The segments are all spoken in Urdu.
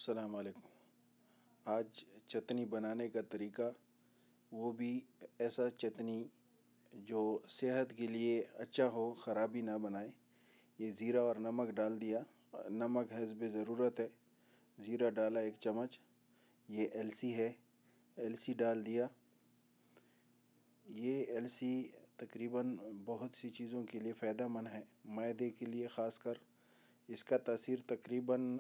السلام علیکم۔ آج چٹنی بنانے کا طریقہ، وہ بھی ایسا چٹنی جو صحت کے لیے اچھا ہو، خرابی نہ بنائے۔ یہ زیرہ اور نمک ڈال دیا، نمک حسب ضرورت ہے، زیرہ ڈالا 1 چمچ، یہ السی ہے، السی ڈال دیا۔ یہ السی تقریباً بہت سی چیزوں کے لیے فائدہ مند ہے، معدے کے لیے خاص کر اس کا تاثیر تقریباً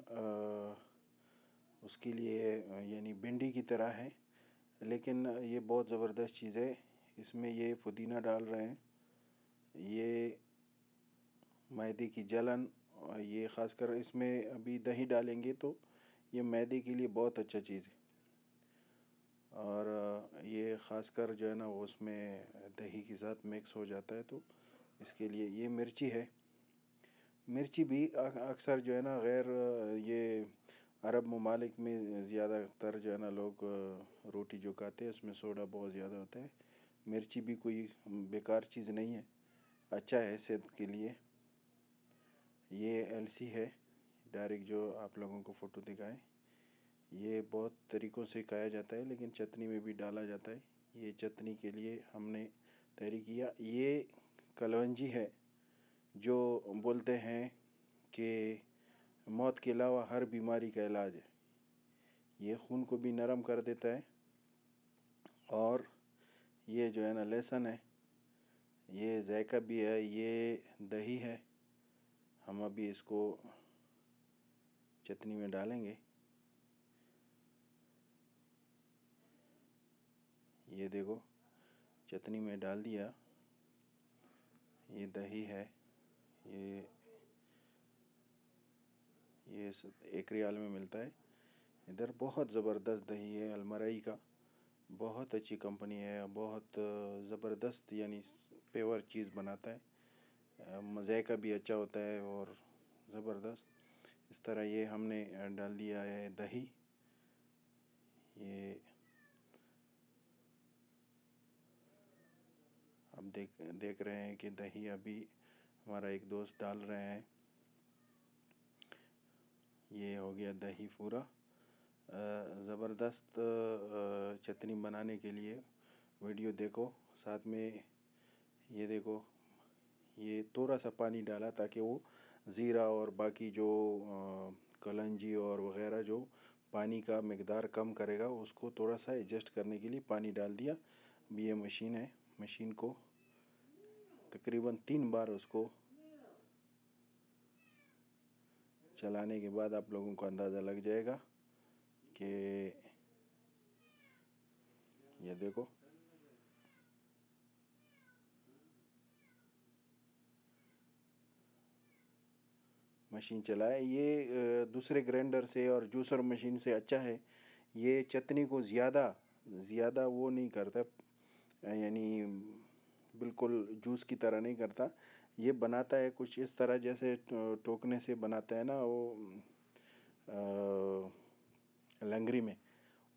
اس کے لیے یعنی بھنڈی کی طرح ہے، لیکن یہ بہت زبردست چیز ہے۔ اس میں یہ پودینہ ڈال رہے ہیں، یہ معدے کی جلن، یہ خاص کر اس میں ابھی دہی ڈالیں گے تو یہ معدے کے لیے بہت اچھا چیز ہے، اور یہ خاص کر جو ہے نا وہ اس میں دہی کے ساتھ مکس ہو جاتا ہے، تو اس کے لیے یہ مرچی ہے۔ مرچی بھی اکثر جو ہے نا غیر یہ عرب ممالک میں زیادہ تر جو ہے نا لوگ روٹی جو کھاتے ہیں اس میں سوڈا بہت زیادہ ہوتا ہے۔ مرچی بھی کوئی بیکار چیز نہیں ہے، اچھا ہے صحت کے لیے۔ یہ السی ہے، ڈائریکٹ جو آپ لوگوں کو فوٹو دکھائے، یہ بہت طریقوں سے کھایا جاتا ہے لیکن چٹنی میں بھی ڈالا جاتا ہے۔ یہ چٹنی کے لیے ہم نے تیاری کیا۔ یہ کلونجی ہے جو بولتے ہیں کہ موت کے علاوہ ہر بیماری کا علاج ہے۔ یہ خون کو بھی نرم کر دیتا ہے، اور یہ جو ہے نا لہسن ہے، یہ ذائقہ بھی ہے، یہ دہی ہے۔ ہم ابھی اس کو چٹنی میں ڈالیں گے۔ یہ دیکھو چٹنی میں ڈال دیا، یہ دہی ہے، یہ 1 ریال میں ملتا ہے ادھر۔ بہت زبردست دہی ہے، المرائی کا، بہت اچھی کمپنی ہے، بہت زبردست یعنی پیور چیز بناتا ہے، ذائقہ بھی اچھا ہوتا ہے اور زبردست۔ اس طرح یہ ہم نے ڈال دیا ہے دہی۔ یہ اب دیکھ رہے ہیں کہ دہی ابھی ہمارا ایک دوست ڈال رہے ہیں۔ یہ ہو گیا دہی پورا۔ زبردست چٹنی بنانے کے لیے ویڈیو دیکھو، ساتھ میں یہ دیکھو، یہ تھوڑا سا پانی ڈالا تاکہ وہ زیرہ اور باقی جو کلونجی اور وغیرہ جو پانی کا مقدار کم کرے گا اس کو تھوڑا سا ایڈجسٹ کرنے کے لیے پانی ڈال دیا۔ اب یہ مشین ہے، مشین کو تقریباً 3 بار اس کو چلانے کے بعد آپ لوگوں کو اندازہ لگ جائے گا کہ یہ دیکھو مشین چلائے۔ یہ دوسرے گرینڈر سے اور جوسر مشین سے اچھا ہے۔ یہ چٹنی کو زیادہ وہ نہیں کرتا، یعنی بالکل جوس کی طرح نہیں کرتا۔ یہ بناتا ہے کچھ اس طرح جیسے ٹوکنے سے بناتا ہے نا وہ لنگری میں،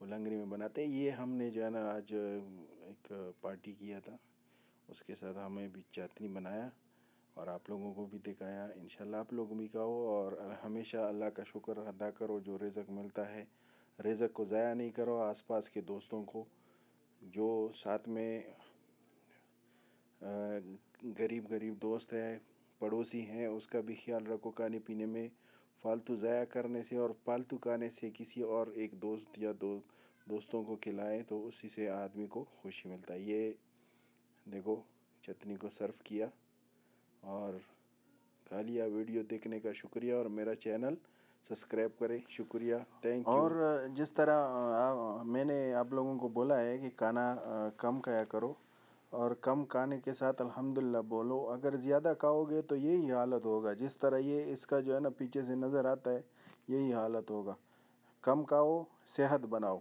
وہ لنگری میں بناتے ہیں۔ یہ ہم نے جو ہے نا آج ایک پارٹی کیا تھا، اس کے ساتھ ہمیں بھی چٹنی بنایا اور آپ لوگوں کو بھی دکھایا۔ انشاءاللہ آپ لوگ بھی کھاؤ اور ہمیشہ اللہ کا شکر ادا کرو جو رزق ملتا ہے، رزق کو ضائع نہیں کرو۔ آس پاس کے دوستوں کو جو ساتھ میں غریب دوست ہے، پڑوسی ہیں، اس کا بھی خیال رکھو۔ کھانے پینے میں فالتو ضائع کرنے سے اور پالتو کھانے سے کسی اور ایک دوست یا دوستوں کو کھلائیں تو اسی سے آدمی کو خوشی ملتا ہے۔ یہ دیکھو چٹنی کو سرو کیا اور کھا لیا۔ ویڈیو دیکھنے کا شکریہ، اور میرا چینل سبسکرائب کریں۔ شکریہ، تھینک یو۔ اور جس طرح میں نے آپ لوگوں کو بولا ہے کہ کھانا کم کھایا کرو، اور کم کھانے کے ساتھ الحمدللہ بولو۔ اگر زیادہ کھاؤ گے تو یہی حالت ہوگا، جس طرح یہ اس کا جو ہے نا پیچھے سے نظر آتا ہے، یہی حالت ہوگا۔ کم کھاؤ، صحت بناؤ۔